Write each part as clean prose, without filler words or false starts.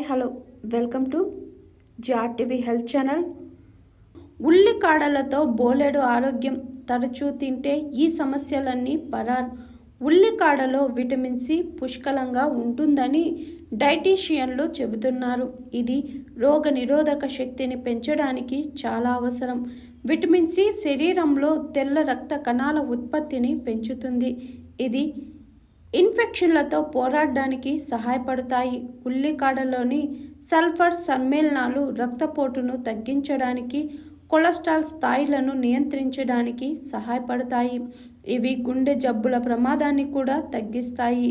Hello welcome to GRTV health channel. ఉల్లికాడలతో బోలెడు ఆరోగ్యం. తరచూ తింటే ఈ సమస్యలన్నీ పరారు. ఉల్లికాడలో విటమిన్ సి పుష్కలంగా ఉంటుందని డైటీషియన్లు చెబుతున్నారు. ఇది రోగనిరోధక శక్తిని పెంచడానికి చాలా అవసరం. విటమిన్ సి శరీరంలో తెల్ల రక్త కణాల ఉత్పత్తిని పెంచుతుంది. ఇది ఇన్ఫెక్షన్లతో పోరాడడానికి సహాయపడతాయి. ఉల్లికాడలోని సల్ఫర్ సమ్మేళనాలు రక్తపోటును తగ్గించడానికి, కొలెస్ట్రాల్ స్థాయిలను నియంత్రించడానికి సహాయపడతాయి. ఇవి గుండె జబ్బుల ప్రమాదాన్ని కూడా తగ్గిస్తాయి.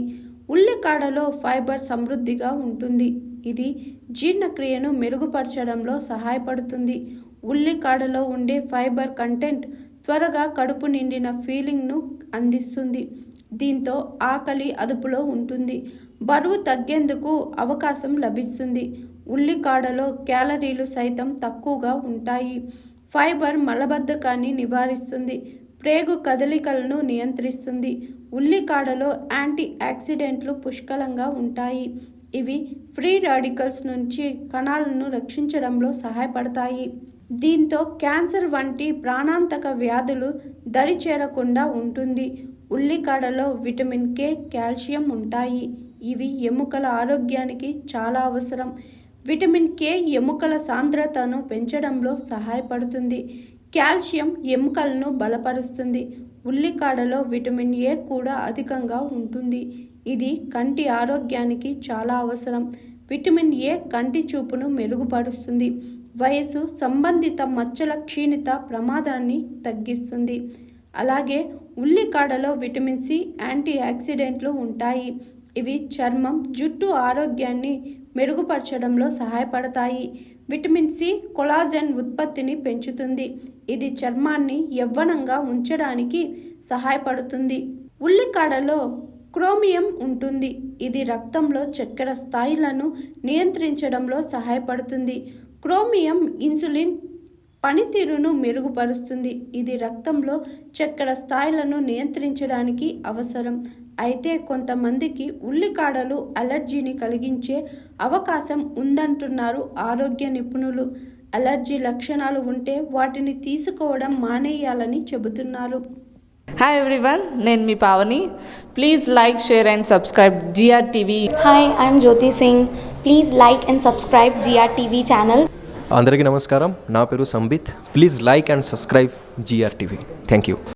ఉల్లికాడలో ఫైబర్ సమృద్ధిగా ఉంటుంది. ఇది జీర్ణక్రియను మెరుగుపరచడంలో సహాయపడుతుంది. ఉల్లికాడలో ఉండే ఫైబర్ కంటెంట్ త్వరగా కడుపు నిండిన ఫీలింగ్ను అందిస్తుంది. దీంతో ఆకలి అదుపులో ఉంటుంది. బరువు తగ్గేందుకు అవకాశం లభిస్తుంది. ఉల్లికాడలో క్యాలరీలు సైతం తక్కువగా ఉంటాయి. ఫైబర్ మలబద్ధకాన్ని నివారిస్తుంది. ప్రేగు కదలికలను నియంత్రిస్తుంది. ఉల్లికాడలో యాంటీ ఆక్సిడెంట్లు పుష్కలంగా ఉంటాయి. ఇవి ఫ్రీ రాడికల్స్ నుంచి కణాలను రక్షించడంలో సహాయపడతాయి. దీంతో క్యాన్సర్ వంటి ప్రాణాంతక వ్యాధులు దరి చేరకుండా ఉంటుంది. ఉల్లికాడలో విటమిన్ కే, కాల్షియం ఉంటాయి. ఇవి ఎముకల ఆరోగ్యానికి చాలా అవసరం. విటమిన్ కే ఎముకల సాంద్రతను పెంచడంలో సహాయపడుతుంది. కాల్షియం ఎముకలను బలపరుస్తుంది. ఉల్లికాడలో విటమిన్ ఏ కూడా అధికంగా ఉంటుంది. ఇది కంటి ఆరోగ్యానికి చాలా అవసరం. విటమిన్ ఏ కంటి చూపును మెరుగుపరుస్తుంది. వయసు సంబంధిత మచ్చల క్షీణత ప్రమాదాన్ని తగ్గిస్తుంది. అలాగే ఉల్లికాడలో విటమిన్ సి, యాంటీ ఆక్సిడెంట్లు ఉంటాయి. ఇవి చర్మం, జుట్టు ఆరోగ్యాన్ని మెరుగుపరచడంలో సహాయపడతాయి. విటమిన్ సి కొలాజెన్ ఉత్పత్తిని పెంచుతుంది. ఇది చర్మాన్ని యవ్వనంగా ఉంచడానికి సహాయపడుతుంది. ఉల్లికాడలో క్రోమియం ఉంటుంది. ఇది రక్తంలో చక్కెర స్థాయిలను నియంత్రించడంలో సహాయపడుతుంది. క్రోమియం ఇన్సులిన్ పనితీరును మెరుగుపరుస్తుంది. ఇది రక్తంలో చక్కెర స్థాయిలను నియంత్రించడానికి అవసరం. అయితే కొంతమందికి ఉల్లికాడలు అలర్జీని కలిగించే అవకాశం ఉందంటున్నారు ఆరోగ్య నిపుణులు. అలర్జీ లక్షణాలు ఉంటే వాటిని తీసుకోవడం మానేయాలని చెబుతున్నారు. హాయ్ ఎవ్రీవన్, నేను మీ Pavani. Please like, share and subscribe GRTV. Hi, I'm Jyoti Singh. Please like and subscribe GRTV channel. అందరికీ నమస్కారం. నా పేరు Sambit. Please like and subscribe GRTV. Thank you.